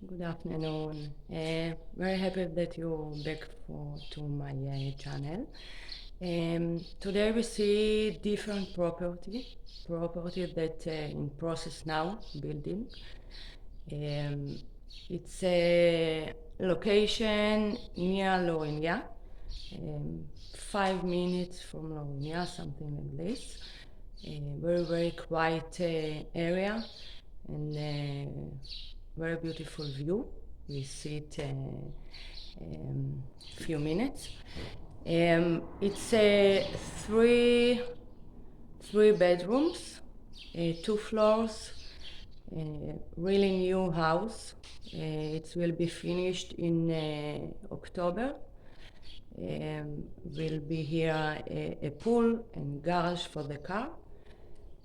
Good afternoon. Very happy that you're back to my channel. Today we see different property that in process now building. It's a location near Lourinhã, 5 minutes from Lourinhã, something like this. Very quiet area and very beautiful view. We see it few minutes. It's three bedrooms, 2 floors, really new house. It will be finished in October. Will be here a pool and garage for the car.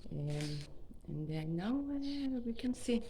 And then now we can see.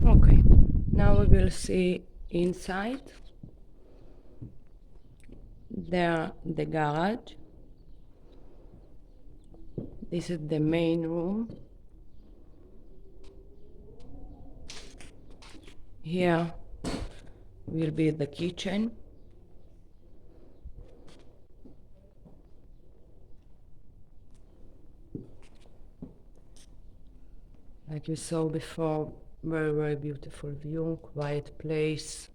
Okay, now we will see inside. There, the garage. This is the main room. Here will be the kitchen. Like you saw before, very beautiful view, quiet place.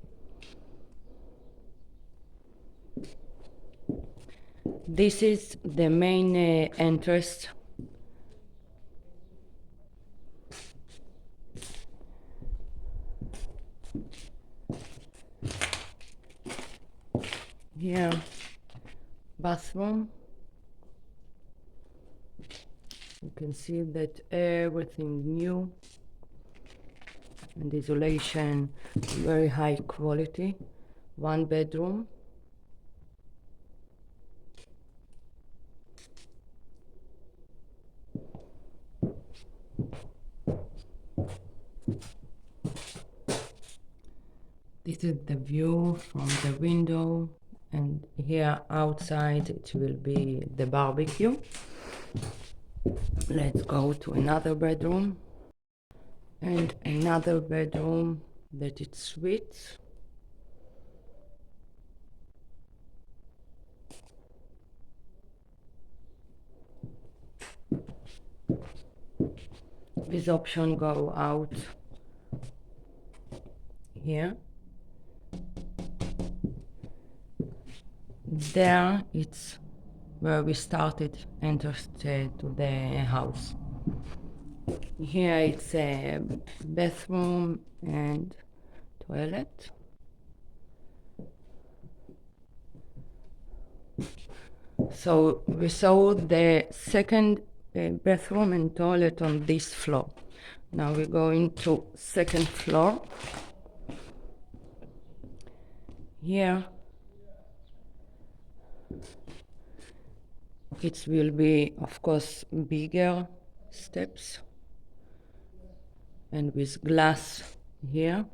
This is the main entrance. Here, bathroom. You can see that everything new and isolation, very high quality. 1 bedroom. This is the view from the window, and here outside it will be the barbecue. Let's go to another bedroom, and another bedroom that it's suite. This option go out here. There it's where we started, entered to the house. Here it's a bathroom and toilet. So we saw the second bathroom and toilet on this floor. Now we're going to second floor. Here it will be, of course, bigger steps. and with glass here.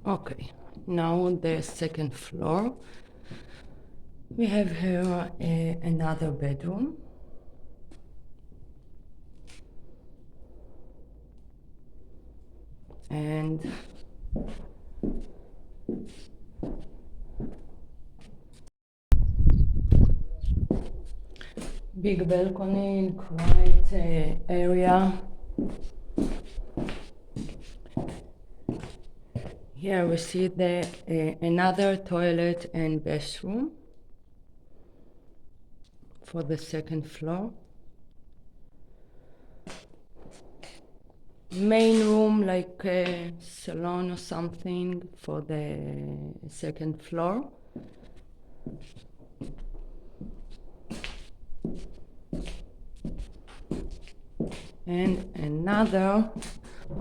Okay, now the second floor. We have here another bedroom. And big balcony, quiet area. Here we see the another toilet and bathroom for the second floor. Main room, like a salon or something, for the second floor. And another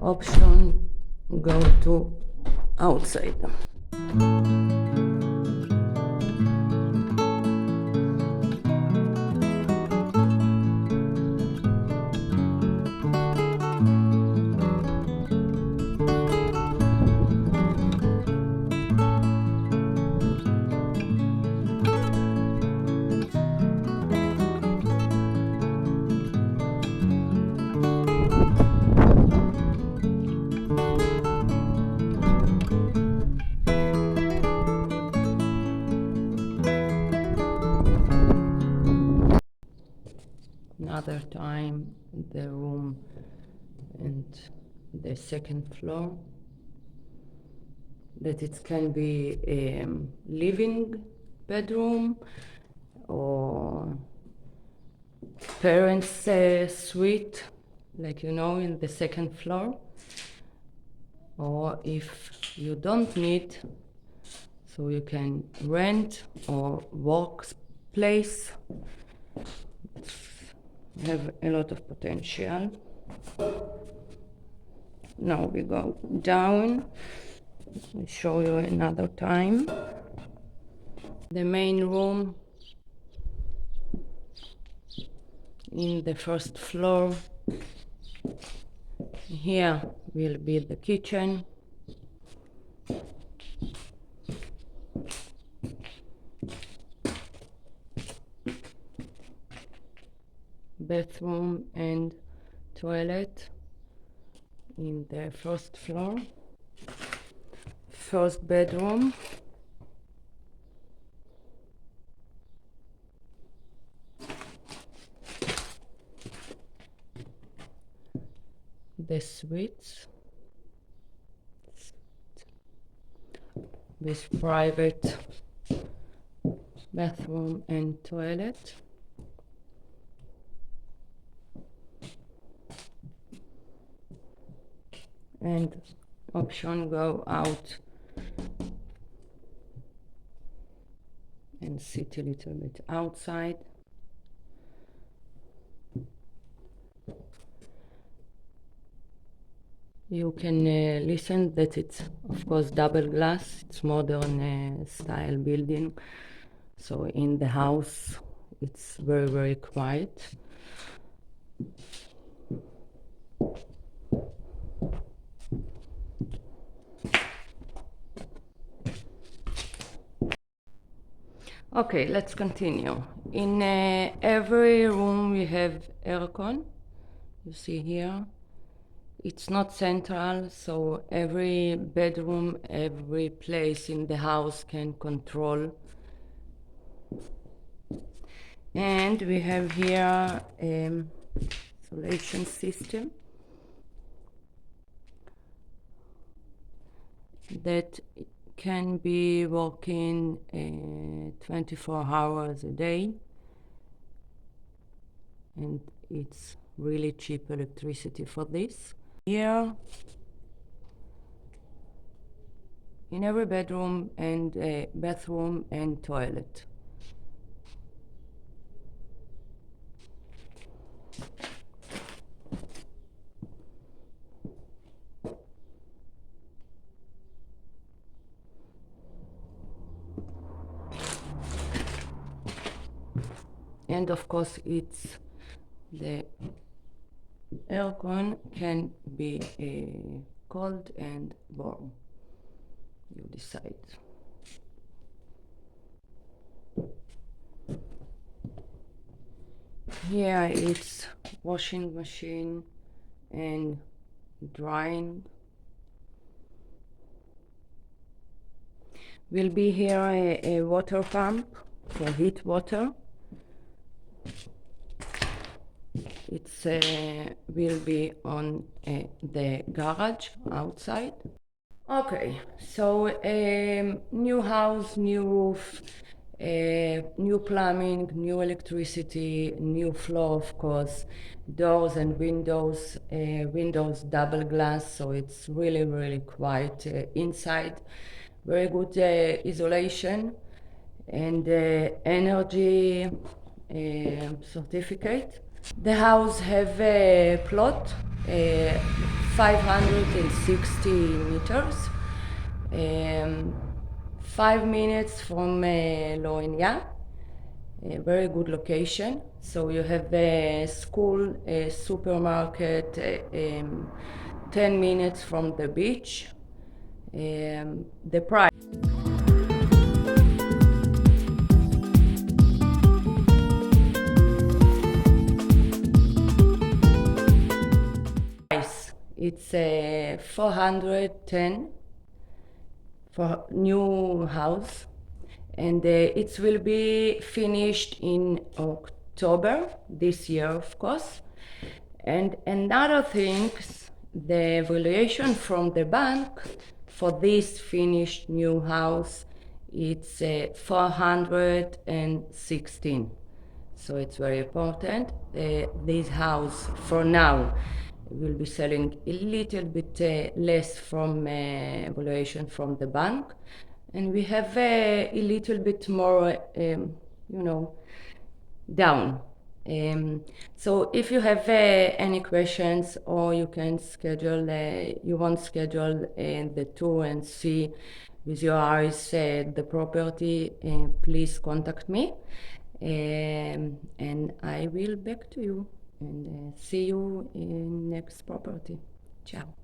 option go to outside. Another time the room and the second floor, that it can be a living bedroom or parents' suite, like in the second floor. Or if you don't need, so you can rent or workplace. Have a lot of potential. Now we go down. I'll show you another time. The main room in the first floor. Here will be the kitchen. Bathroom and toilet in the first floor. First bedroom. The suites with private bathroom and toilet. And option go out and sit a little bit outside. You can listen that it's of course double glass. It's modern style building, so in the house it's very quiet. Okay, let's continue. In every room we have aircon. You see here. It's not central, so every bedroom, every place in the house can control. And we have here insulation system that can be working 24 hours a day, and it's really cheap electricity for this. Here, in every bedroom and bathroom and toilet. And of course, it's the aircon can be cold and warm. You decide. Here it's washing machine and drying. Will be here a water pump for heat water. It's will be on the garage outside. Okay, so new house, new roof, new plumbing, new electricity, new floor, of course, doors and windows, windows double glass, so it's really, really quiet inside. Very good isolation and energy certificate. The house have a plot, 560 meters, 5 minutes from Lourinhã, a very good location. So you have a school, a supermarket, 10 minutes from the beach. The price. It's 410 for new house, and it will be finished in October this year, of course. And another thing, the valuation from the bank for this finished new house, it's 416. So it's very important. This house for now will be selling a little bit less from valuation from the bank, and we have a little bit more, down. So if you have any questions, or you can schedule, you want to schedule the tour and see with your eyes the property, please contact me, and I will back to you and see you in next property. Ciao.